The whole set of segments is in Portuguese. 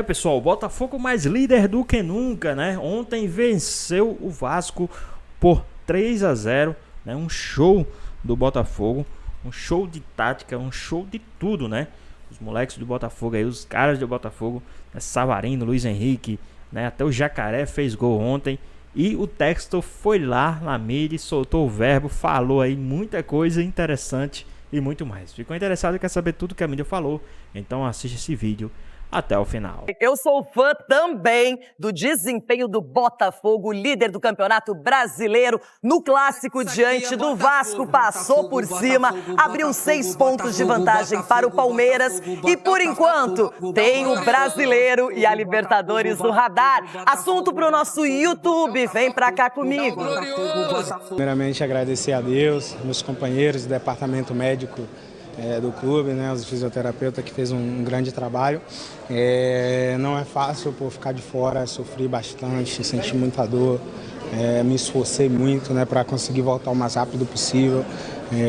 Pessoal, o Botafogo mais líder do que nunca, né? Ontem venceu o Vasco por 3-0, né? Um show do Botafogo, um show de tática, um show de tudo, né? Os moleques do Botafogo aí, os caras do Botafogo, né? Savarino, Luiz Henrique, né? Até o Jacaré fez gol ontem. E o Textor foi lá na mídia, soltou o verbo, falou aí muita coisa interessante e muito mais. Ficou interessado e quer saber tudo que a mídia falou? Então assiste esse vídeo até o final. Eu sou fã também do desempenho do Botafogo, líder do Campeonato Brasileiro. No clássico diante do Vasco, passou por cima, abriu 6 pontos de vantagem para o Palmeiras. E por enquanto tem o Brasileiro e a Libertadores no radar. Assunto para o nosso YouTube, vem pra cá comigo. Primeiramente agradecer a Deus, meus companheiros do departamento médico do clube, né, os fisioterapeutas que fez um grande trabalho. Não é fácil por ficar de fora, sofri bastante, senti muita dor, me esforcei muito, né, para conseguir voltar o mais rápido possível.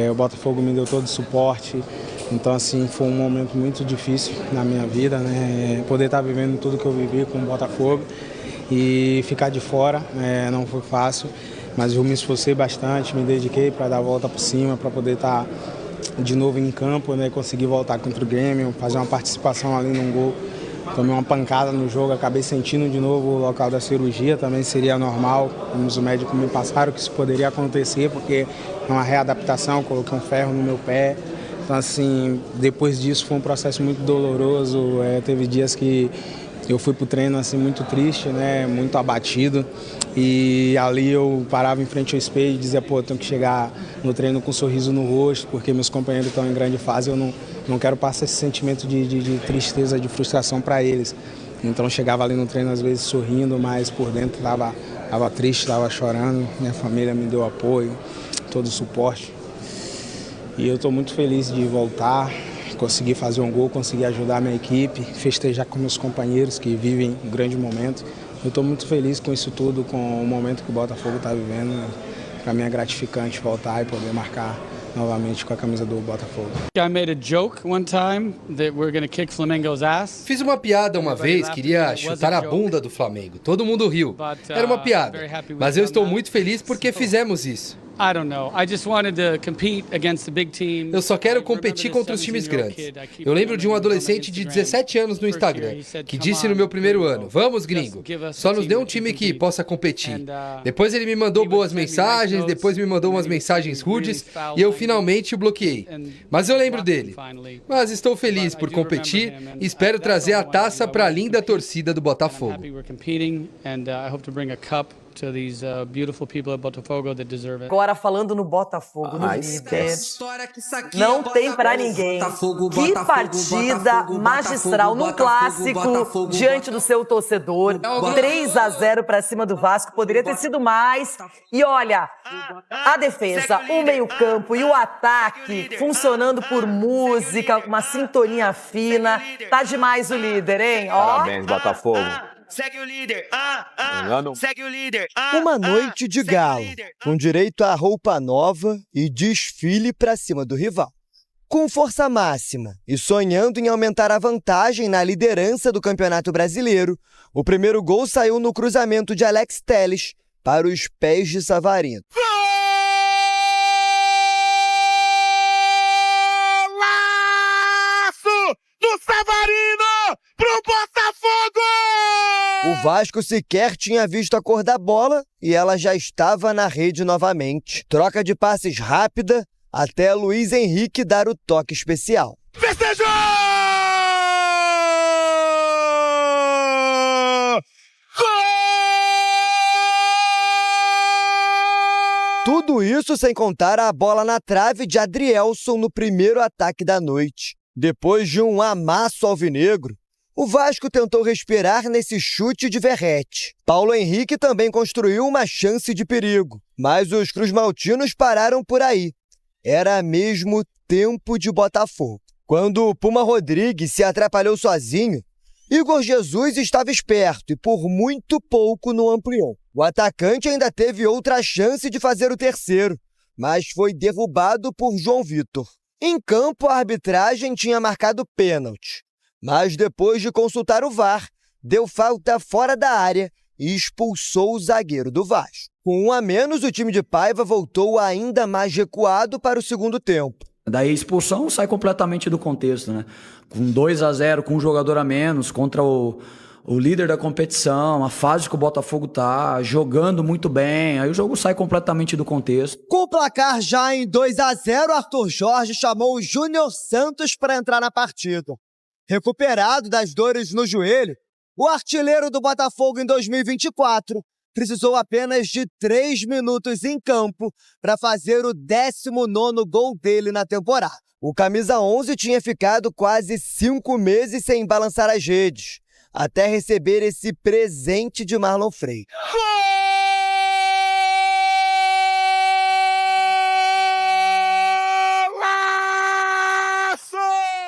O Botafogo me deu todo o suporte, então assim foi um momento muito difícil na minha vida, né, poder estar vivendo tudo que eu vivi com o Botafogo e ficar de fora não foi fácil, mas eu me esforcei bastante, me dediquei para dar a volta por cima, para poder estar de novo em campo, né, conseguir voltar contra o Grêmio, fazer uma participação ali num gol. Tomei uma pancada no jogo, acabei sentindo de novo o local da cirurgia, também seria normal, os médicos me passaram que isso poderia acontecer, porque é uma readaptação, coloquei um ferro no meu pé. Então assim, depois disso foi um processo muito doloroso, teve dias que eu fui pro treino assim muito triste, né, muito abatido, e ali eu parava em frente ao espelho e dizia, pô, eu tenho que chegar no treino com um sorriso no rosto, porque meus companheiros estão em grande fase, eu não quero passar esse sentimento de tristeza, de frustração para eles. Então eu chegava ali no treino às vezes sorrindo, mas por dentro estava triste, estava chorando, minha família me deu apoio, todo o suporte. E eu estou muito feliz de voltar, conseguir fazer um gol, conseguir ajudar a minha equipe, festejar com meus companheiros que vivem um grande momento. Eu estou muito feliz com isso tudo, com o momento que o Botafogo está vivendo. Para mim é gratificante voltar e poder marcar novamente com a camisa do Botafogo. Fiz uma piada uma vez, queria chutar a bunda do Flamengo. Todo mundo riu. Era uma piada. Mas eu estou muito feliz porque fizemos isso. Eu só quero competir contra os times grandes. Eu lembro de um adolescente de 17 anos no Instagram que disse no meu primeiro ano, vamos gringo, só nos dê um time que possa competir. Depois ele me mandou boas mensagens, depois me mandou umas mensagens rudes e eu finalmente o bloqueei. Mas eu lembro dele. Mas estou feliz por competir e espero trazer a taça para a linda torcida do Botafogo. Agora falando no Botafogo, no líder, não tem pra ninguém. Que partida magistral num clássico diante do seu torcedor. 3-0 pra cima do Vasco, poderia ter sido mais. E olha, a defesa, o meio-campo e o ataque funcionando por música, uma sintonia fina. Tá demais o líder, hein? Parabéns, Botafogo. Segue o líder, segue o líder. Uma noite de galo, com direito a roupa nova e desfile para cima do rival. Com força máxima e sonhando em aumentar a vantagem na liderança do Campeonato Brasileiro, o primeiro gol saiu no cruzamento de Alex Telles para os pés de Savarino. Golaço do Savarino pro Botafogo! O Vasco sequer tinha visto a cor da bola e ela já estava na rede novamente. Troca de passes rápida até Luiz Henrique dar o toque especial. Festejou! Gol! Tudo isso sem contar a bola na trave de Adrielson no primeiro ataque da noite. Depois de um amasso alvinegro, o Vasco tentou respirar nesse chute de Verratti. Paulo Henrique também construiu uma chance de perigo, mas os cruzmaltinos pararam por aí. Era mesmo tempo de Botafogo. Quando o Puma Rodrigues se atrapalhou sozinho, Igor Jesus estava esperto e por muito pouco não ampliou. O atacante ainda teve outra chance de fazer o terceiro, mas foi derrubado por João Vitor. Em campo, a arbitragem tinha marcado pênalti. mas depois de consultar o VAR, deu falta fora da área e expulsou o zagueiro do Vasco. Com 1 a menos, o time de Paiva voltou ainda mais recuado para o segundo tempo. Daí a expulsão sai completamente do contexto, né? Com 2 a 0, com um jogador a menos, contra o líder da competição, a fase que o Botafogo tá, jogando muito bem, aí o jogo sai completamente do contexto. Com o placar já em 2 a 0, Arthur Jorge chamou o Júnior Santos para entrar na partida. Recuperado das dores no joelho, o artilheiro do Botafogo em 2024 precisou apenas de 3 minutos em campo para fazer o 19º gol dele na temporada. O camisa 11 tinha ficado quase 5 meses sem balançar as redes, até receber esse presente de Marlon Freire.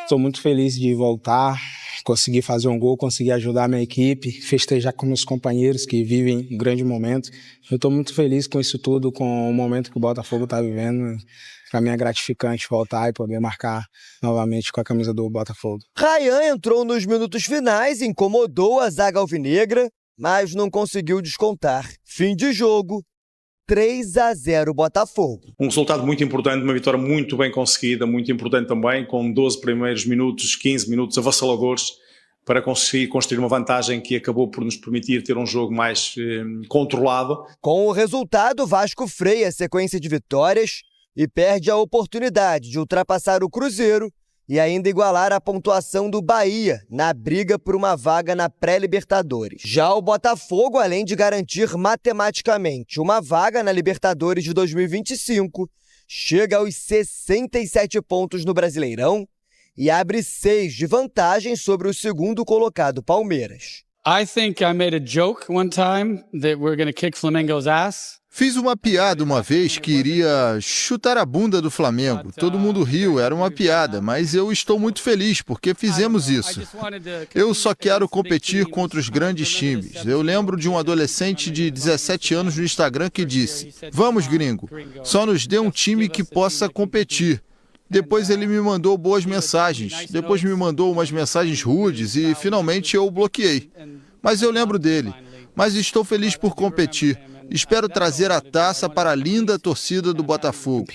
Estou muito feliz de voltar, conseguir fazer um gol, conseguir ajudar a minha equipe, festejar com meus companheiros que vivem um grande momento. Eu estou muito feliz com isso tudo, com o momento que o Botafogo está vivendo. Para mim é gratificante voltar e poder marcar novamente com a camisa do Botafogo. Ryan entrou nos minutos finais, incomodou a zaga alvinegra, mas não conseguiu descontar. Fim de jogo, 3 a 0 Botafogo. Um resultado muito importante, uma vitória muito bem conseguida, muito importante também, com 12 primeiros minutos, 15 minutos avassaladores, para conseguir construir uma vantagem que acabou por nos permitir ter um jogo mais controlado. Com o resultado, o Vasco freia a sequência de vitórias e perde a oportunidade de ultrapassar o Cruzeiro e ainda igualar a pontuação do Bahia na briga por uma vaga na pré-Libertadores. Já o Botafogo, além de garantir matematicamente uma vaga na Libertadores de 2025, chega aos 67 pontos no Brasileirão e abre 6 de vantagem sobre o segundo colocado Palmeiras. I think I made a joke one time that we're going to kick Flamengo's ass. Fiz uma piada uma vez que iria chutar a bunda do Flamengo. Todo mundo riu, era uma piada, mas eu estou muito feliz porque fizemos isso. Eu só quero competir contra os grandes times. Eu lembro de um adolescente de 17 anos no Instagram que disse: "Vamos, gringo, só nos dê um time que possa competir." Depois ele me mandou boas mensagens, depois me mandou umas mensagens rudes e finalmente eu o bloqueei. Mas eu lembro dele. Mas estou feliz por competir. Espero trazer a taça para a linda torcida do Botafogo.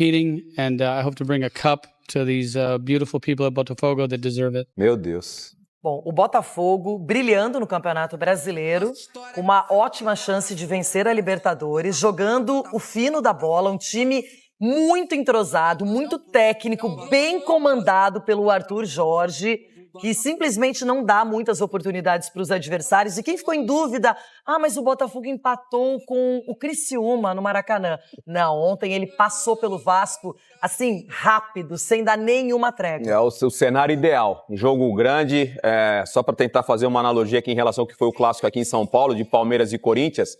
Meu Deus. Bom, o Botafogo brilhando no Campeonato Brasileiro, com uma ótima chance de vencer a Libertadores, jogando o fino da bola, um time muito entrosado, muito técnico, bem comandado pelo Arthur Jorge, que simplesmente não dá muitas oportunidades para os adversários. E quem ficou em dúvida, mas o Botafogo empatou com o Criciúma no Maracanã. Não, ontem ele passou pelo Vasco, assim, rápido, sem dar nenhuma trégua. É o seu cenário ideal. Um jogo grande, só para tentar fazer uma analogia aqui em relação ao que foi o clássico aqui em São Paulo, de Palmeiras e Corinthians,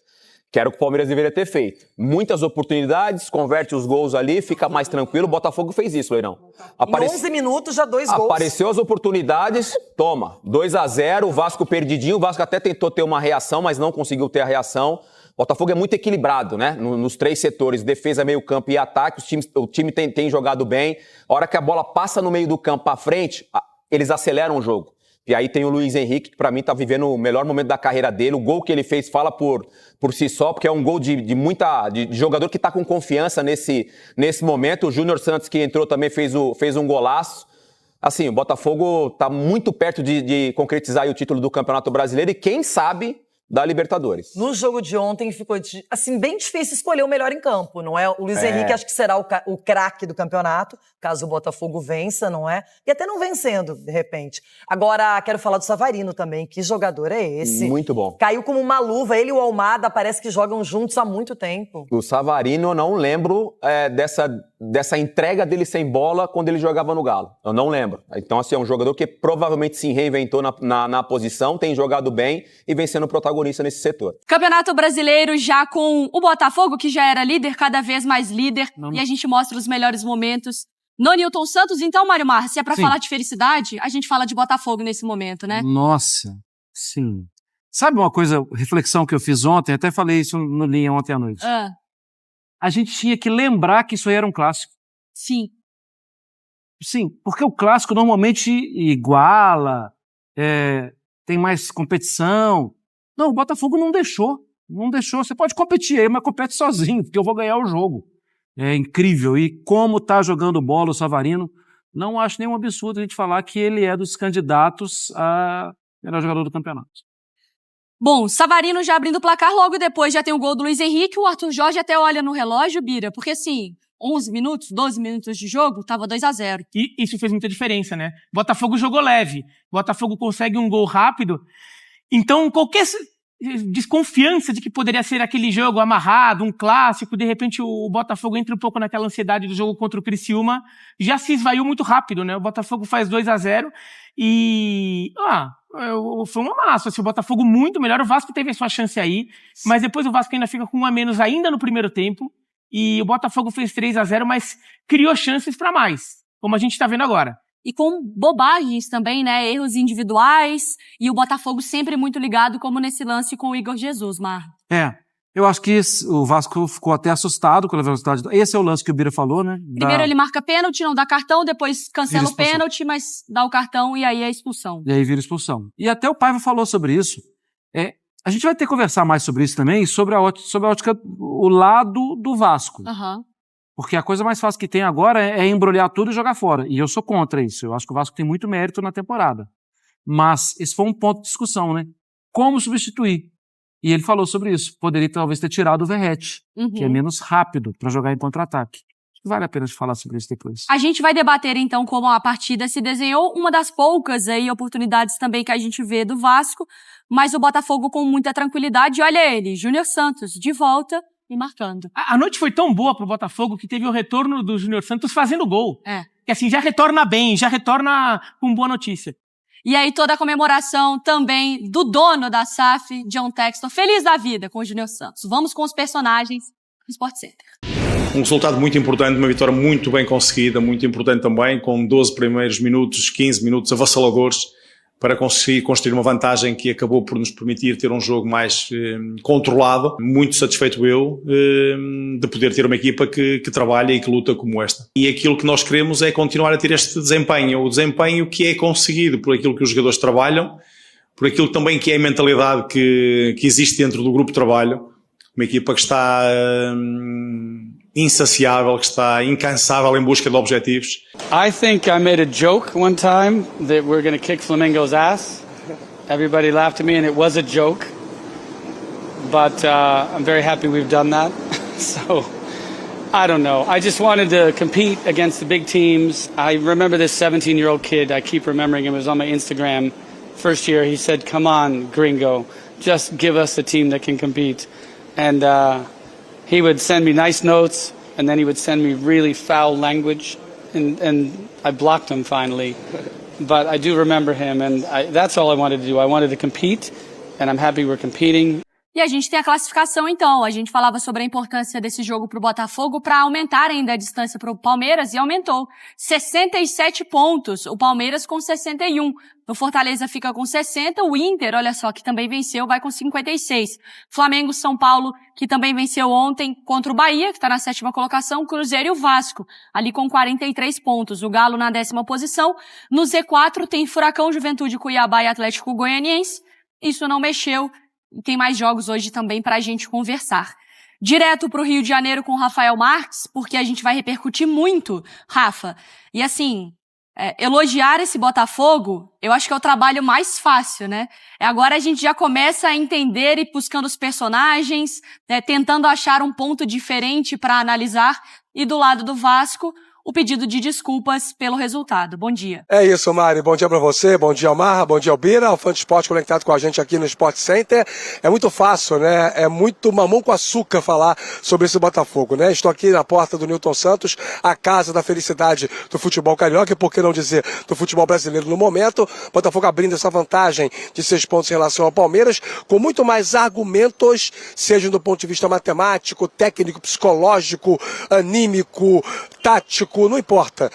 que era o que o Palmeiras deveria ter feito. Muitas oportunidades, converte os gols ali, fica mais tranquilo. O Botafogo fez isso, Leirão. Em 11 minutos, já 2 gols. Apareceu as oportunidades, toma. 2 a 0, o Vasco perdidinho. O Vasco até tentou ter uma reação, mas não conseguiu ter a reação. O Botafogo é muito equilibrado, né? Nos 3 setores, defesa, meio campo e ataque. O time tem jogado bem. A hora que a bola passa no meio do campo para frente, eles aceleram o jogo. E aí tem o Luiz Henrique, que pra mim tá vivendo o melhor momento da carreira dele. O gol que ele fez fala por si só, porque é um gol de jogador que tá com confiança nesse momento. O Júnior Santos, que entrou, também fez um golaço. Assim, o Botafogo tá muito perto de concretizar aí o título do Campeonato Brasileiro e quem sabe da Libertadores. No jogo de ontem ficou assim, bem difícil escolher o melhor em campo, não é? O Luiz Henrique acho que será o craque do campeonato, caso o Botafogo vença, não é? E até não vencendo, de repente. Agora, quero falar do Savarino também. Que jogador é esse? Muito bom. Caiu como uma luva. Ele e o Almada parece que jogam juntos há muito tempo. O Savarino, eu não lembro dessa entrega dele sem bola quando ele jogava no Galo. Eu não lembro. Então, assim, é um jogador que provavelmente se reinventou na posição, tem jogado bem e vem sendo protagonista nesse setor. Campeonato Brasileiro já com o Botafogo, que já era líder, cada vez mais líder, e a gente mostra os melhores momentos no Nilton Santos. Então, Mário Marra, se é pra falar de felicidade, a gente fala de Botafogo nesse momento, né? Nossa, sim. Sabe uma coisa, reflexão que eu fiz ontem, até falei isso no Linha ontem à noite. A gente tinha que lembrar que isso aí era um clássico. Sim. Sim, porque o clássico normalmente iguala, tem mais competição. Não, o Botafogo não deixou. Não deixou. Você pode competir aí, mas compete sozinho, porque eu vou ganhar o jogo. É incrível. E como tá jogando bola o Savarino, não acho nenhum absurdo a gente falar que ele é dos candidatos a melhor jogador do campeonato. Bom, Savarino já abrindo o placar, logo depois já tem o gol do Luiz Henrique, o Arthur Jorge até olha no relógio, Bira, porque assim, 11 minutos, 12 minutos de jogo, tava 2-0. E isso fez muita diferença, né? Botafogo jogou leve, Botafogo consegue um gol rápido, então qualquer desconfiança de que poderia ser aquele jogo amarrado, um clássico, de repente o Botafogo entra um pouco naquela ansiedade do jogo contra o Criciúma, já se esvaiu muito rápido, né? O Botafogo faz 2-0 e... foi um amasso, assim, o Botafogo muito melhor, o Vasco teve a sua chance aí, mas depois o Vasco ainda fica com 1 a menos ainda no primeiro tempo, e o Botafogo fez 3-0, mas criou chances para mais, como a gente tá vendo agora. E com bobagens também, né, erros individuais, e o Botafogo sempre muito ligado, como nesse lance com o Igor Jesus, Mar. Eu acho que o Vasco ficou até assustado com a velocidade. Esse é o lance que o Bira falou, né? Primeiro ele marca pênalti, não dá cartão, depois cancela o pênalti, mas dá o cartão e aí é expulsão. E aí vira expulsão. E até o Paiva falou sobre isso. A gente vai ter que conversar mais sobre isso também, sobre a ótica, o lado do Vasco. Porque a coisa mais fácil que tem agora é embrulhar tudo e jogar fora. E eu sou contra isso. Eu acho que o Vasco tem muito mérito na temporada. Mas esse foi um ponto de discussão, né? Como substituir? E ele falou sobre isso. Poderia talvez ter tirado o Verratti, que é menos rápido para jogar em contra-ataque. Vale a pena falar sobre isso depois. A gente vai debater então como a partida se desenhou, uma das poucas aí oportunidades também que a gente vê do Vasco, mas o Botafogo com muita tranquilidade. Olha ele, Júnior Santos de volta e marcando. A noite foi tão boa pro Botafogo que teve o retorno do Júnior Santos fazendo gol. Que assim, já retorna bem, já retorna com boa notícia. E aí toda a comemoração também do dono da SAF, John Textor, feliz da vida com o Júnior Santos. Vamos com os personagens do Sport Center. Um resultado muito importante, uma vitória muito bem conseguida, muito importante também, com 12 primeiros minutos, 15 minutos avassaladores, para conseguir construir uma vantagem que acabou por nos permitir ter um jogo mais controlado. Muito satisfeito eu de poder ter uma equipa que trabalha e que luta como esta. E aquilo que nós queremos é continuar a ter este desempenho, o desempenho que é conseguido por aquilo que os jogadores trabalham, por aquilo também que é a mentalidade que existe dentro do grupo de trabalho. Uma equipa que está insaciável, que está incansável em busca de objetivos. I think I made a joke one time that we're going to kick Flamengo's ass. Everybody laughed at me and it was a joke. But I'm very happy we've done that. So, I don't know. I just wanted to compete against the big teams. I remember this 17-year-old kid. I keep remembering him. It was on my Instagram. First year, he said, "Come on, gringo. Just give us a team that can compete." And he would send me nice notes, and then he would send me really foul language, and I blocked him finally. But I do remember him, and that's all I wanted to do. I wanted to compete, and I'm happy we're competing. E a gente tem a classificação, então. A gente falava sobre a importância desse jogo para o Botafogo para aumentar ainda a distância para o Palmeiras, e aumentou. 67 pontos, o Palmeiras com 61. O Fortaleza fica com 60, o Inter, olha só, que também venceu, vai com 56. Flamengo, São Paulo, que também venceu ontem contra o Bahia, que está na 7ª colocação, Cruzeiro e o Vasco, ali com 43 pontos. O Galo na 10ª posição. No Z4 tem Furacão, Juventude, Cuiabá e Atlético Goianiense. Isso não mexeu. E tem mais jogos hoje também para a gente conversar. Direto para o Rio de Janeiro com o Rafael Marques, porque a gente vai repercutir muito, Rafa. E assim, elogiar esse Botafogo, eu acho que é o trabalho mais fácil, né? Agora a gente já começa a entender e buscando os personagens, tentando achar um ponto diferente para analisar. E do lado do Vasco, o pedido de desculpas pelo resultado. Bom dia. É isso, Mari. Bom dia pra você, bom dia, Marra, bom dia, Albira, o fã de esporte conectado com a gente aqui no Sport Center. É muito fácil, né? É muito mamão com açúcar falar sobre esse Botafogo, né? Estou aqui na porta do Newton Santos, a casa da felicidade do futebol carioca, e por que não dizer do futebol brasileiro no momento. Botafogo abrindo essa vantagem de 6 pontos em relação ao Palmeiras, com muito mais argumentos, seja do ponto de vista matemático, técnico, psicológico, anímico, tático, Vasco, não importa,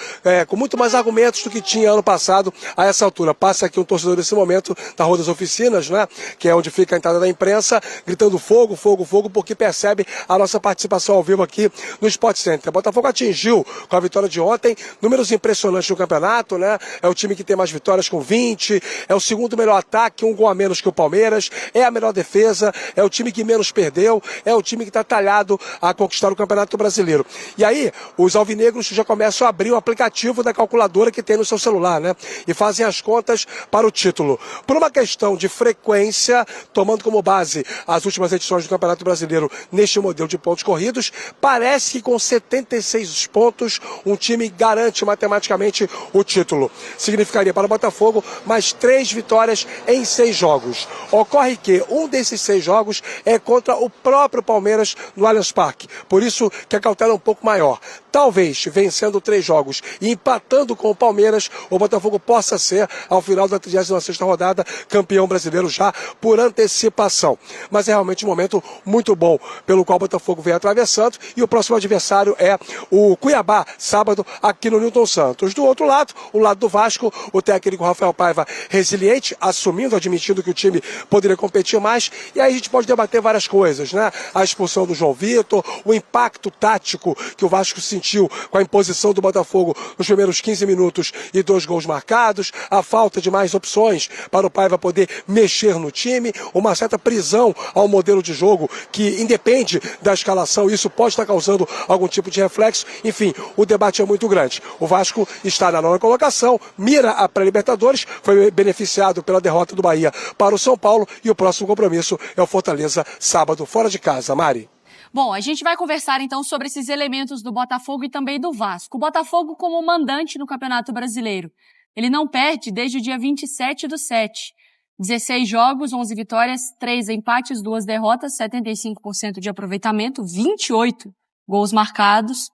com muito mais argumentos do que tinha ano passado a essa altura. Passa aqui um torcedor nesse momento na Rua das Oficinas, né, que é onde fica a entrada da imprensa, gritando fogo, fogo, fogo, porque percebe a nossa participação ao vivo aqui no Sport Center. O Botafogo atingiu, com a vitória de ontem, números impressionantes no campeonato, né? É o time que tem mais vitórias com 20, é o segundo melhor ataque, um gol a menos que o Palmeiras, é a melhor defesa, é o time que menos perdeu, é o time que está talhado a conquistar o Campeonato Brasileiro. E aí, os alvinegros já começam a abrir o aplicativo da calculadora que tem no seu celular, né? E fazem as contas para o título. Por uma questão de frequência, tomando como base as últimas edições do Campeonato Brasileiro neste modelo de pontos corridos, parece que com 76 pontos, um time garante matematicamente o título. Significaria para o Botafogo mais 3 vitórias em 6 jogos. Ocorre que um desses 6 jogos é contra o próprio Palmeiras no Allianz Parque. Por isso que a cautela é um pouco maior. Talvez, vencendo 3 jogos e empatando com o Palmeiras, o Botafogo possa ser, ao final da 36ª rodada, campeão brasileiro já por antecipação. Mas é realmente um momento muito bom pelo qual o Botafogo vem atravessando, e o próximo adversário é o Cuiabá, sábado, aqui no Newton Santos. Do outro lado, o lado do Vasco, o técnico Rafael Paiva resiliente, assumindo, admitindo que o time poderia competir mais, e aí a gente pode debater várias coisas, né? A expulsão do João Vitor, o impacto tático que o Vasco sentiu com a imposição do Botafogo nos primeiros 15 minutos e 2 gols marcados, a falta de mais opções para o Paiva poder mexer no time, uma certa prisão ao modelo de jogo que independe da escalação, e isso pode estar causando algum tipo de reflexo. Enfim, o debate é muito grande. O Vasco está na 9ª colocação, mira a pré-Libertadores, foi beneficiado pela derrota do Bahia para o São Paulo, e o próximo compromisso é o Fortaleza, sábado, fora de casa. Mari. Bom, a gente vai conversar então sobre esses elementos do Botafogo e também do Vasco. O Botafogo como mandante no Campeonato Brasileiro. Ele não perde desde o dia 27/7. 16 jogos, 11 vitórias, 3 empates, 2 derrotas, 75% de aproveitamento, 28 gols marcados,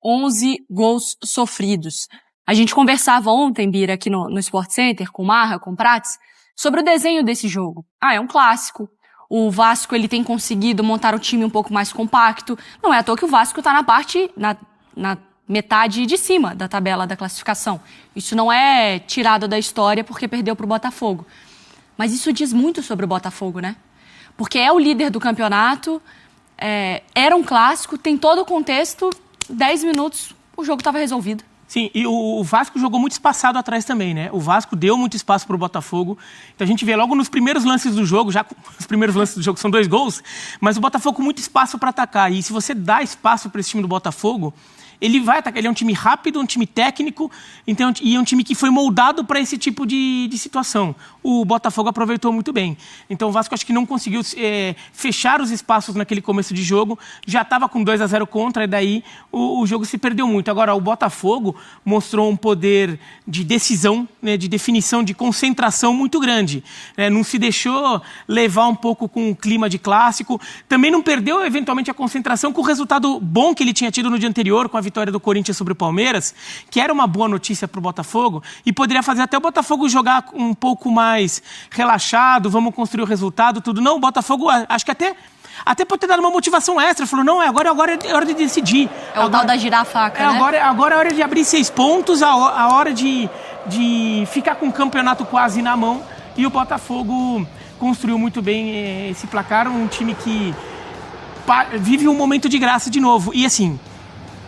11 gols sofridos. A gente conversava ontem, Bira, aqui no Sport Center, com Marra, com Prates, sobre o desenho desse jogo. É um clássico. O Vasco ele tem conseguido montar um time um pouco mais compacto. Não é à toa que o Vasco está na metade de cima da tabela da classificação. Isso não é tirado da história porque perdeu para o Botafogo. Mas isso diz muito sobre o Botafogo, né? Porque é o líder do campeonato, era um clássico, tem todo o contexto, 10 minutos, o jogo estava resolvido. Sim, e o Vasco jogou muito espaçado atrás também, né? O Vasco deu muito espaço para o Botafogo. Então a gente vê logo nos primeiros lances do jogo, os primeiros lances do jogo são 2 gols, mas o Botafogo com muito espaço para atacar. E se você dá espaço para esse time do Botafogo, ele vai atacar. Ele é um time rápido, um time técnico, então, e é um time que foi moldado para esse tipo de situação. O Botafogo aproveitou muito bem. Então o Vasco acho que não conseguiu fechar os espaços naquele começo de jogo, já estava com 2-0 contra, e daí o jogo se perdeu muito. Agora, o Botafogo mostrou um poder de decisão, né, de definição, de concentração muito grande. Não se deixou levar um pouco com o clima de clássico, também não perdeu eventualmente a concentração com o resultado bom que ele tinha tido no dia anterior, com a vitória do Corinthians sobre o Palmeiras, que era uma boa notícia para o Botafogo e poderia fazer até o Botafogo jogar um pouco mais relaxado, vamos construir o resultado, tudo. Não, o Botafogo, acho que até pode ter dado uma motivação extra, falou, não, agora é hora de decidir. É o tal da girar a faca, né? Agora é hora de abrir 6 pontos, a hora de ficar com o campeonato quase na mão, e o Botafogo construiu muito bem esse placar, um time que vive um momento de graça de novo, e assim,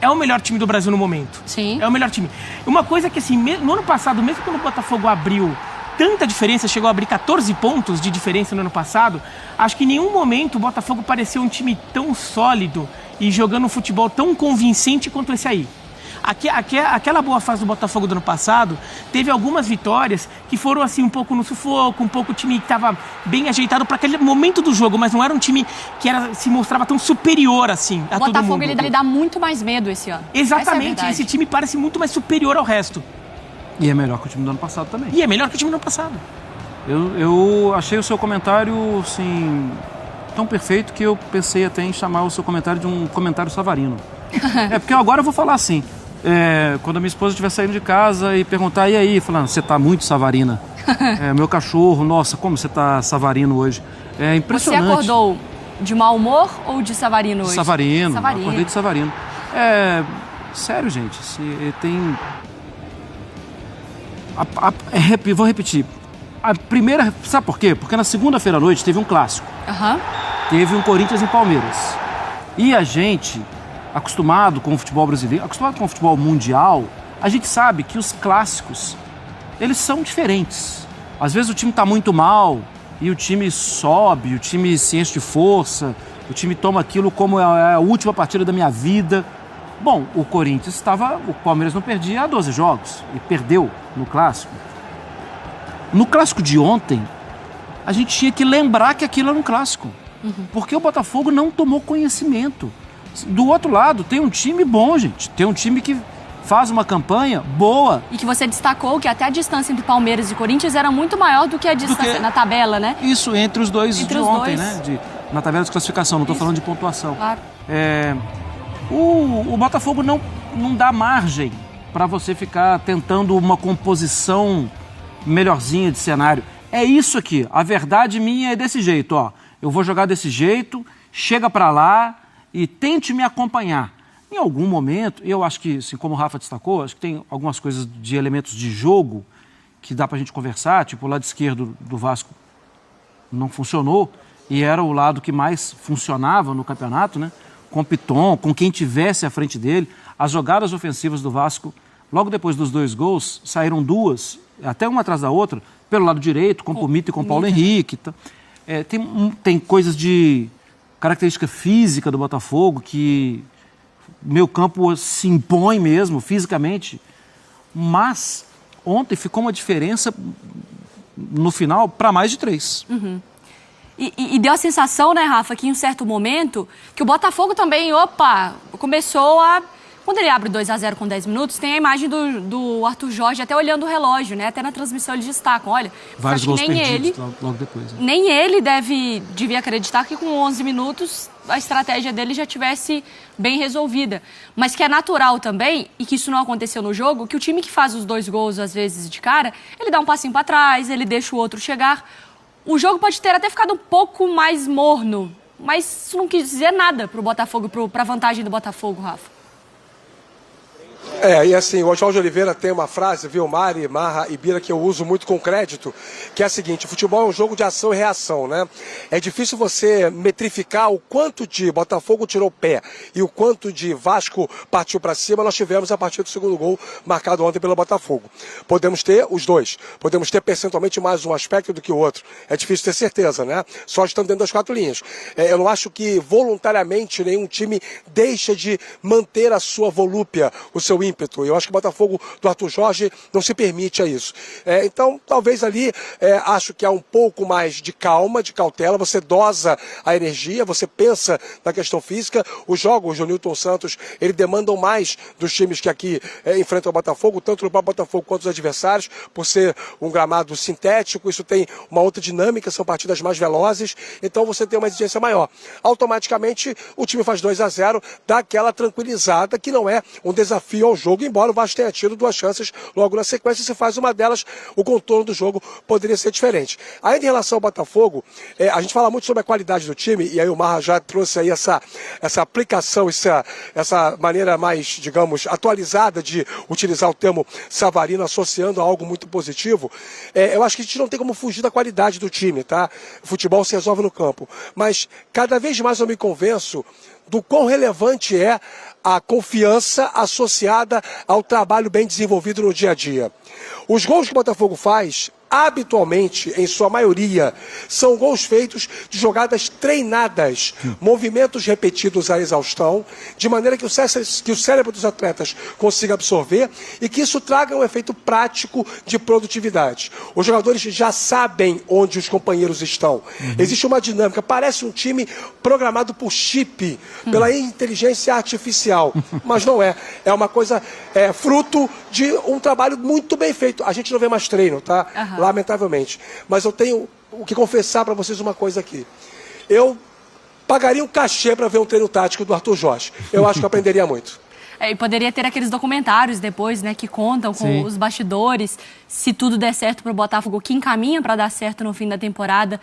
é o melhor time do Brasil no momento. Sim. É o melhor time. Uma coisa que, assim, no ano passado, mesmo quando o Botafogo abriu tanta diferença, chegou a abrir 14 pontos de diferença no ano passado, acho que em nenhum momento o Botafogo pareceu um time tão sólido e jogando um futebol tão convincente quanto esse aí. Aquela boa fase do Botafogo do ano passado, teve algumas vitórias que foram assim um pouco no sufoco, um pouco o time que estava bem ajeitado para aquele momento do jogo, mas não era um time que se mostrava tão superior assim a todo mundo. O Botafogo ele dá muito mais medo esse ano. Exatamente, esse time parece muito mais superior ao resto. E é melhor que o time do ano passado também. E é melhor que o time do ano passado. Eu achei o seu comentário, assim, tão perfeito que eu pensei até em chamar o seu comentário de um comentário savarino. Porque agora eu vou falar assim, quando a minha esposa estiver saindo de casa e perguntar, e aí, falando, você tá muito savarina. Meu cachorro, nossa, como você tá savarino hoje. É impressionante. Você acordou de mau humor ou de savarino hoje? Savarino. Acordei de savarino. Sério, gente. Tem... Vou repetir. A primeira... Sabe por quê? Porque na segunda-feira à noite teve um clássico. Teve um Corinthians e Palmeiras. E a gente, acostumado com o futebol brasileiro, acostumado com o futebol mundial, a gente sabe que os clássicos, eles são diferentes. Às vezes o time tá muito mal e o time sobe, o time se enche de força, o time toma aquilo como a última partida da minha vida. Bom, o Palmeiras não perdia há 12 jogos e perdeu no clássico. No clássico de ontem, a gente tinha que lembrar que aquilo era um clássico. Porque o Botafogo não tomou conhecimento. Do outro lado, tem um time bom, gente. Tem um time que faz uma campanha boa. E que você destacou que até a distância entre Palmeiras e Corinthians era muito maior do que a distância na tabela, né? Isso, entre os dois de ontem, né? Na tabela de classificação, não estou falando de pontuação. Claro. O Botafogo não dá margem para você ficar tentando uma composição melhorzinha de cenário. É isso aqui. A verdade minha é desse jeito, ó. Eu vou jogar desse jeito, chega para lá e tente me acompanhar. Em algum momento, eu acho que, assim, como o Rafa destacou, acho que tem algumas coisas de elementos de jogo que dá pra gente conversar, tipo o lado esquerdo do Vasco não funcionou e era o lado que mais funcionava no campeonato, né? Com o Piton, com quem tivesse à frente dele. As jogadas ofensivas do Vasco, logo depois dos 2 gols, saíram 2, até uma atrás da outra, pelo lado direito, com o Pumita e com o Paulo Henrique. Tem coisas de característica física do Botafogo que meu campo se impõe mesmo, fisicamente. Mas ontem ficou uma diferença no final para mais de 3. E deu a sensação, né, Rafa, que em um certo momento, que o Botafogo também, começou a... Quando ele abre 2-0 com 10 minutos, tem a imagem do Arthur Jorge até olhando o relógio, né? Até na transmissão eles destacam, olha, vários acho que gols nem ele, logo depois. Né? Nem ele devia acreditar que com 11 minutos a estratégia dele já tivesse bem resolvida. Mas que é natural também, e que isso não aconteceu no jogo, que o time que faz os 2 gols, às vezes, de cara, ele dá um passinho para trás, ele deixa o outro chegar. O jogo pode ter até ficado um pouco mais morno, mas isso não quis dizer nada pro Botafogo, pra vantagem do Botafogo, Rafa. E assim, o Jorge Oliveira tem uma frase, viu, Mari, Marra e Bira, que eu uso muito com crédito, que é a seguinte: o futebol é um jogo de ação e reação, né? É difícil você metrificar o quanto de Botafogo tirou o pé e o quanto de Vasco partiu para cima nós tivemos a partir do segundo gol marcado ontem pelo Botafogo. Podemos ter os dois, podemos ter percentualmente mais um aspecto do que o outro. É difícil ter certeza, né? Só estando dentro das 4 linhas. Eu não acho que voluntariamente nenhum time deixa de manter a sua volúpia, o seu ímpeto. Eu acho que o Botafogo do Arthur Jorge não se permite a isso. Então, talvez ali, acho que há um pouco mais de calma, de cautela, você dosa a energia, você pensa na questão física. Os jogos do Nilton Santos, eles demandam mais dos times que aqui enfrentam o Botafogo, tanto no próprio Botafogo quanto os adversários, por ser um gramado sintético, isso tem uma outra dinâmica, são partidas mais velozes, então você tem uma exigência maior. Automaticamente, o time faz 2-0, dá aquela tranquilizada, que não é um desafio ao jogo, embora o Vasco tenha tido 2 chances logo na sequência. Se faz uma delas, o contorno do jogo poderia ser diferente. Ainda em relação ao Botafogo, a gente fala muito sobre a qualidade do time, e aí o Marra já trouxe aí essa aplicação, essa maneira mais, digamos, atualizada de utilizar o termo Savarino, associando a algo muito positivo. Eu acho que a gente não tem como fugir da qualidade do time, tá? O futebol se resolve no campo. Mas cada vez mais eu me convenço do quão relevante é a confiança associada ao trabalho bem desenvolvido no dia a dia. Os gols que o Botafogo faz, habitualmente, em sua maioria, são gols feitos de jogadas treinadas, movimentos repetidos à exaustão, de maneira que o cérebro dos atletas consiga absorver e que isso traga um efeito prático de produtividade. Os jogadores já sabem onde os companheiros estão. Existe uma dinâmica, parece um time programado por chip, pela inteligência artificial, mas não é. É uma coisa fruto de um trabalho muito bem feito. A gente não vê mais treino, tá? Lamentavelmente. Mas eu tenho o que confessar para vocês uma coisa aqui. Eu pagaria um cachê para ver um treino tático do Arthur Jorge. Eu acho que eu aprenderia muito. E poderia ter aqueles documentários depois, né, que contam com os bastidores, se tudo der certo para o Botafogo, que encaminha para dar certo no fim da temporada.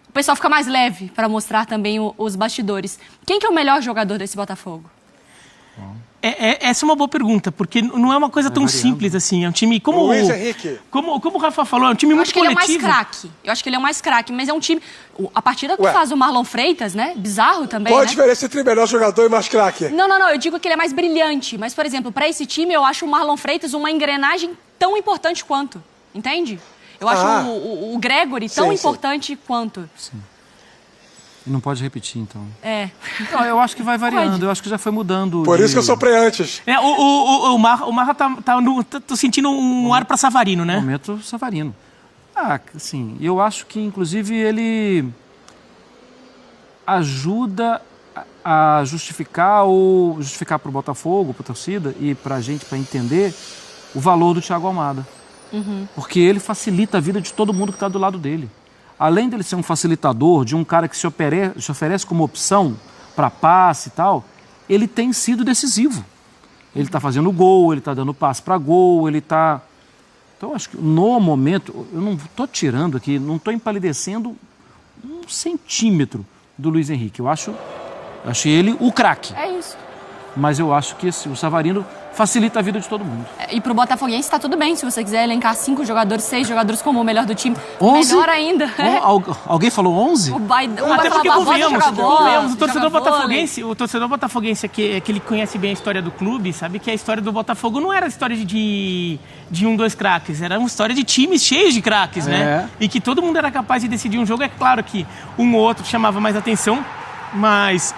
O pessoal fica mais leve para mostrar também os bastidores. Quem que é o melhor jogador desse Botafogo? Essa é uma boa pergunta, porque não é uma coisa tão simples assim. É um time como Luiz Henrique. Como o Rafa falou, é um time muito coletivo. Eu acho que ele é o mais craque, mas é um time... A partida que faz o Marlon Freitas, né? Bizarro também, Qual a né? diferença entre melhor jogador e mais craque? Não, eu digo que ele é mais brilhante. Mas, por exemplo, pra esse time, eu acho o Marlon Freitas uma engrenagem tão importante quanto. Entende? Eu acho o Gregory tão importante quanto. Sim. Não pode repetir, então. Não, eu acho que vai variando. Eu acho que já foi mudando. Por isso que eu soprei antes. O Marra tô sentindo um ar pra Savarino, né? Momento Savarino. Sim. Eu acho que, inclusive, ele ajuda a justificar pro Botafogo, pra torcida e pra gente, pra entender o valor do Thiago Almada. Porque ele facilita a vida de todo mundo que tá do lado dele. Além dele ser um facilitador, de um cara que se oferece como opção para passe e tal, ele tem sido decisivo. Ele está fazendo gol, ele está dando passe para gol, ele está... Então, acho que no momento, eu não estou tirando aqui, não estou empalidecendo 1 centímetro do Luiz Henrique. Eu acho ele o craque. É isso. Mas eu acho que o Savarino facilita a vida de todo mundo. E pro Botafoguense tá tudo bem, se você quiser elencar 5 jogadores, 6 jogadores como o melhor do time. 11? Melhor ainda. Alguém falou 11? Até porque convenhamos, o torcedor botafoguense que ele conhece bem a história do clube, sabe que a história do Botafogo não era a história de 1, 2 craques, era uma história de times cheios de craques, né? E que todo mundo era capaz de decidir um jogo. É claro que um ou outro chamava mais atenção, mas...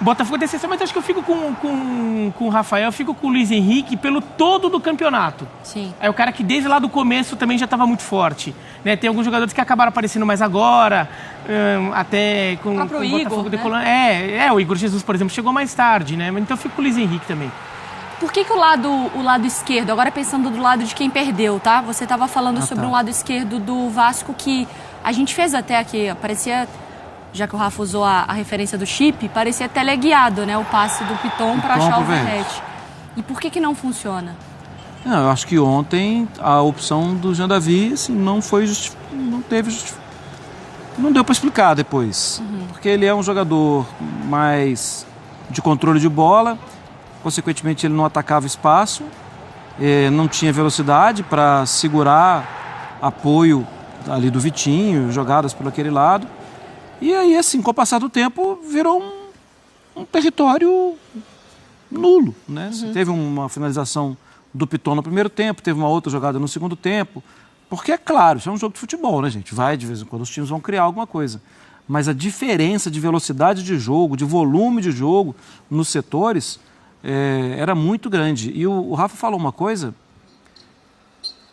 Botafogo é decepção, mas acho que eu fico com o Rafael, eu fico com o Luiz Henrique pelo todo do campeonato. Sim. É o cara que desde lá do começo também já estava muito forte. Né? Tem alguns jogadores que acabaram aparecendo mais agora, até com o Igor, Botafogo decolando. né? O Igor Jesus, por exemplo, chegou mais tarde, né? Então eu fico com o Luiz Henrique também. Por que o lado esquerdo, agora pensando do lado de quem perdeu, tá? Você estava falando sobre um lado esquerdo do Vasco que a gente fez até aqui, parecia... Já que o Rafa usou a referência do chip, parecia teleguiado, né? O passe do Piton para achar o Verratti. E por que não funciona? Não, eu acho que ontem a opção do Jean Davi assim, não deu para explicar depois. Porque ele é um jogador mais de controle de bola, consequentemente ele não atacava espaço, não tinha velocidade para segurar apoio ali do Vitinho, jogadas por aquele lado. E aí, assim, com o passar do tempo, virou um território nulo, né? Teve uma finalização do Piton no primeiro tempo, teve uma outra jogada no segundo tempo. Porque, é claro, isso é um jogo de futebol, né, gente? De vez em quando, os times vão criar alguma coisa. Mas a diferença de velocidade de jogo, de volume de jogo nos setores, era muito grande. E o Rafa falou uma coisa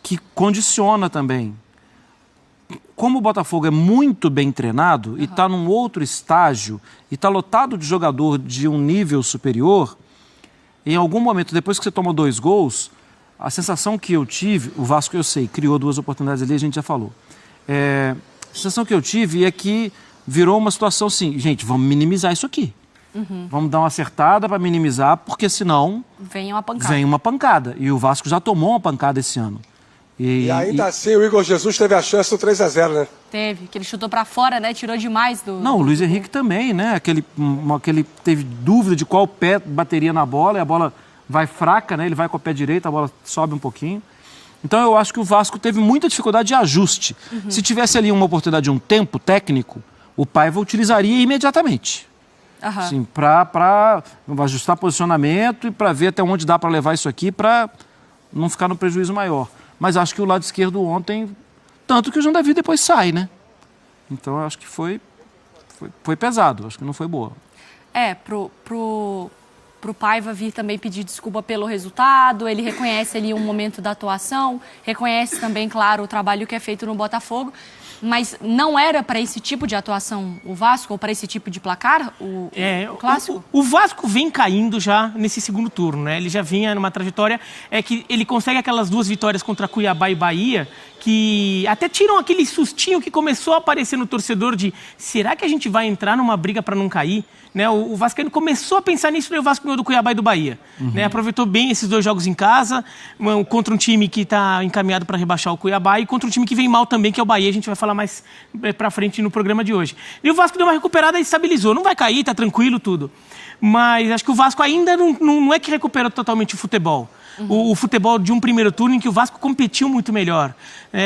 que condiciona também. Como o Botafogo é muito bem treinado e está num outro estágio e está lotado de jogador de um nível superior, em algum momento, depois que você toma 2 gols, a sensação que eu tive, o Vasco, eu sei, criou 2 oportunidades ali, a gente já falou. A sensação que eu tive é que virou uma situação assim, gente, vamos minimizar isso aqui. Vamos dar uma acertada para minimizar, porque senão vem uma pancada. Vem uma pancada. E o Vasco já tomou uma pancada esse ano. E ainda assim o Igor Jesus teve a chance do 3-0, né? Teve, que ele chutou pra fora, né? Tirou demais do... Não, o Luiz Henrique também, né? Aquele teve dúvida de qual pé bateria na bola, e a bola vai fraca, né? Ele vai com o pé direito, a bola sobe um pouquinho. Então eu acho que o Vasco teve muita dificuldade de ajuste. Se tivesse ali uma oportunidade de um tempo técnico, o Paiva utilizaria imediatamente. Assim, para ajustar posicionamento e para ver até onde dá para levar isso aqui para não ficar no prejuízo maior. Mas acho que o lado esquerdo ontem, tanto que o Jean Davi depois sai, né? Então eu acho que foi pesado, acho que não foi boa. Pro Paiva vir também pedir desculpa pelo resultado, ele reconhece ali um momento da atuação, reconhece também, claro, o trabalho que é feito no Botafogo, mas não era para esse tipo de atuação o Vasco, ou para esse tipo de placar, o clássico? O Vasco vem caindo já nesse segundo turno, né? Ele já vinha numa trajetória que ele consegue aquelas 2 vitórias contra Cuiabá e Bahia, que até tiram aquele sustinho que começou a aparecer no torcedor de será que a gente vai entrar numa briga para não cair? Né? O Vascaíno começou a pensar nisso e o Vasco ganhou do Cuiabá e do Bahia. Né? Aproveitou bem esses 2 jogos em casa, contra um time que está encaminhado para rebaixar o Cuiabá e contra um time que vem mal também, que é o Bahia, a gente vai falar falar mais pra frente no programa de hoje. E o Vasco deu uma recuperada e estabilizou. Não vai cair, tá tranquilo, tudo. Mas acho que o Vasco ainda não é que recuperou totalmente o futebol. O futebol de um primeiro turno em que o Vasco competiu muito melhor.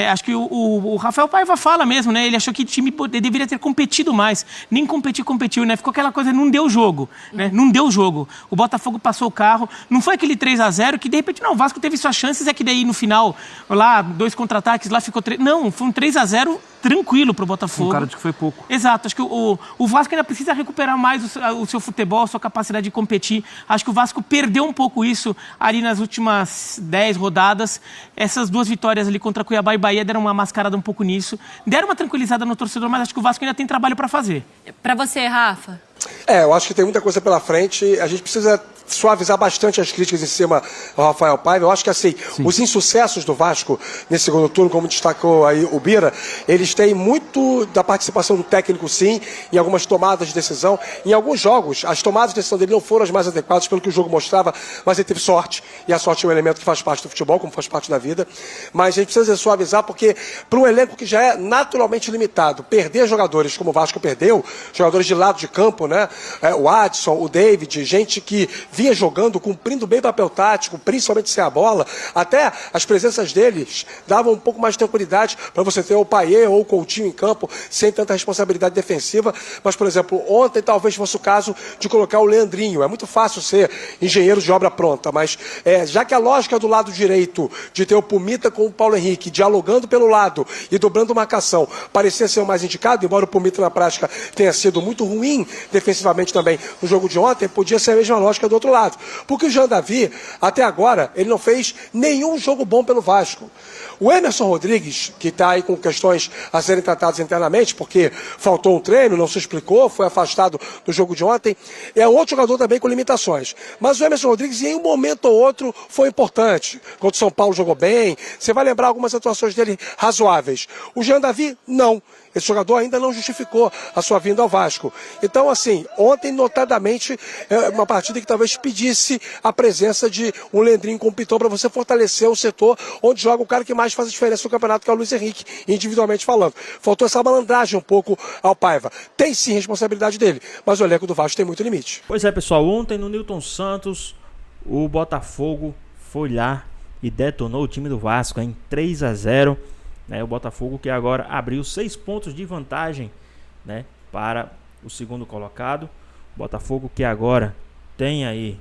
Acho que o Rafael Paiva fala mesmo, né? Ele achou que o time deveria ter competido mais. Nem competiu, né? Ficou aquela coisa, não deu jogo, né? Não deu jogo. O Botafogo passou o carro. Não foi aquele 3-0 que, de repente, não, o Vasco teve suas chances, é que daí no final, lá, 2 contra-ataques, lá ficou 3... Não, foi um 3-0 tranquilo pro Botafogo. Um cara de que foi pouco. Exato. Acho que o Vasco ainda precisa recuperar mais o seu futebol, a sua capacidade de competir. Acho que o Vasco perdeu um pouco isso ali nas últimas 10 rodadas. Essas 2 vitórias ali contra Cuiabá e Bahia deram uma mascarada um pouco nisso. Deram uma tranquilizada no torcedor, mas acho que o Vasco ainda tem trabalho para fazer. Para você, Rafa? Eu acho que tem muita coisa pela frente. A gente precisa suavizar bastante as críticas em cima ao Rafael Paiva. Eu acho que assim, os insucessos do Vasco nesse segundo turno, como destacou aí o Bira, eles têm muito da participação do técnico, sim, em algumas tomadas de decisão. Em alguns jogos, as tomadas de decisão dele não foram as mais adequadas pelo que o jogo mostrava, mas ele teve sorte, e a sorte é um elemento que faz parte do futebol, como faz parte da vida. Mas a gente precisa suavizar, porque para um elenco que já é naturalmente limitado, perder jogadores como o Vasco perdeu, jogadores de lado de campo, né? O Adson, o David, gente que vinha jogando, cumprindo bem o papel tático, principalmente sem a bola, até as presenças deles davam um pouco mais de tranquilidade para você ter o Payet ou o Coutinho em campo, sem tanta responsabilidade defensiva. Mas, por exemplo, ontem talvez fosse o caso de colocar o Leandrinho. É muito fácil ser engenheiro de obra pronta, mas já que a lógica do lado direito de ter o Pumita com o Paulo Henrique dialogando pelo lado e dobrando marcação parecia ser o mais indicado, embora o Pumita na prática tenha sido muito ruim defensivamente também no jogo de ontem, podia ser a mesma lógica do outro lado. Porque o Jean Davi, até agora, ele não fez nenhum jogo bom pelo Vasco. O Emerson Rodrigues, que está aí com questões a serem tratadas internamente, porque faltou um treino, não se explicou, foi afastado do jogo de ontem, é outro jogador também com limitações. Mas o Emerson Rodrigues, em um momento ou outro, foi importante. Quando o São Paulo jogou bem, você vai lembrar algumas atuações dele razoáveis. O Jean Davi, não. Esse jogador ainda não justificou a sua vinda ao Vasco. Então, assim, ontem, notadamente, é uma partida que talvez pedisse a presença de um Leandrinho com o Piton para você fortalecer o setor onde joga o cara que mais faz a diferença no campeonato, que é o Luiz Henrique, individualmente falando. Faltou essa malandragem um pouco ao Paiva. Tem sim responsabilidade dele, mas o elenco do Vasco tem muito limite. Pois é, pessoal, ontem no Newton Santos, o Botafogo foi lá e detonou o time do Vasco em 3-0. O Botafogo que agora abriu 6 pontos de vantagem, né, para o segundo colocado. O Botafogo que agora tem aí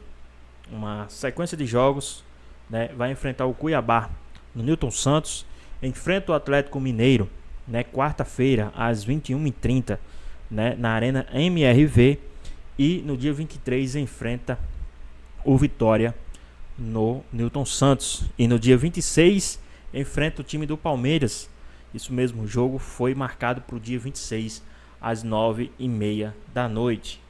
uma sequência de jogos, né, vai enfrentar o Cuiabá no Newton Santos, enfrenta o Atlético Mineiro, né, quarta-feira às 21h30, né, na Arena MRV, e no dia 23 enfrenta o Vitória no Newton Santos, e no dia 26 enfrenta o time do Palmeiras. Isso mesmo, o jogo foi marcado para o dia 26 às 9h30 da noite,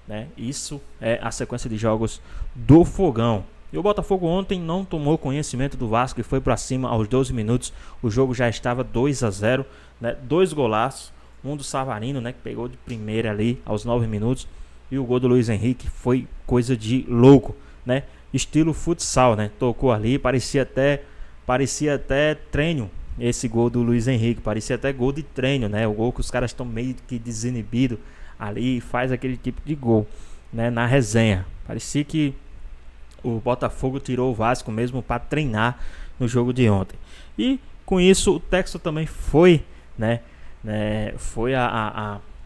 né? Isso é a sequência de jogos do Fogão. E o Botafogo ontem não tomou conhecimento do Vasco e foi para cima aos 12 minutos. O jogo já estava 2-0, né? 2 golaços, um do Savarino, né, que pegou de primeira ali aos 9 minutos, e o gol do Luiz Henrique foi coisa de louco, né? Estilo futsal, né? Tocou ali, parecia até treino. Esse gol do Luiz Henrique parecia até gol de treino, né? O gol que os caras estão meio que desinibidos ali e faz aquele tipo de gol, né? Na resenha. Parecia que o Botafogo tirou o Vasco mesmo para treinar no jogo de ontem. E com isso o Texto também foi, né? Foi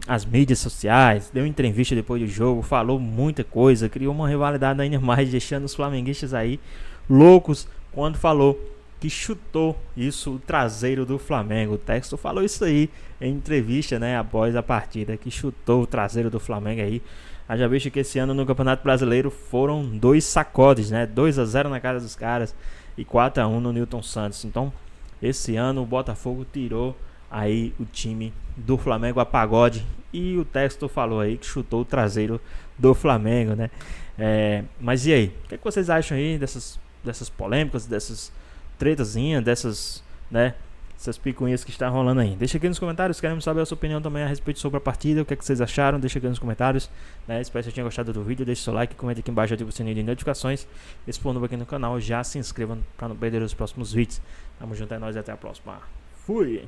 as mídias sociais, deu entrevista depois do jogo, falou muita coisa, criou uma rivalidade ainda mais, deixando os flamenguistas aí loucos quando falou que chutou isso, o traseiro do Flamengo. O Texto falou isso aí em entrevista, né, após a partida, que chutou o traseiro do Flamengo aí. Já visto que esse ano no Campeonato Brasileiro foram 2 sacodes, né, 2-0 na casa dos caras e 4-1 no Newton Santos. Então, esse ano o Botafogo tirou aí o time do Flamengo a pagode, e o Texto falou aí que chutou o traseiro do Flamengo, né? Mas e aí? O que vocês acham aí dessas polêmicas, dessas tretazinhas, dessas, né, essas picuinhas que estão rolando aí? Deixa aqui nos comentários, queremos saber a sua opinião também a respeito sobre a partida, o que vocês acharam, deixa aqui nos comentários, né? Espero que vocês tenham gostado do vídeo, deixe seu like, comente aqui embaixo, ative o sininho de notificações, e se for novo aqui no canal, já se inscreva para não perder os próximos vídeos. Tamo junto, é nóis e até a próxima. Fui!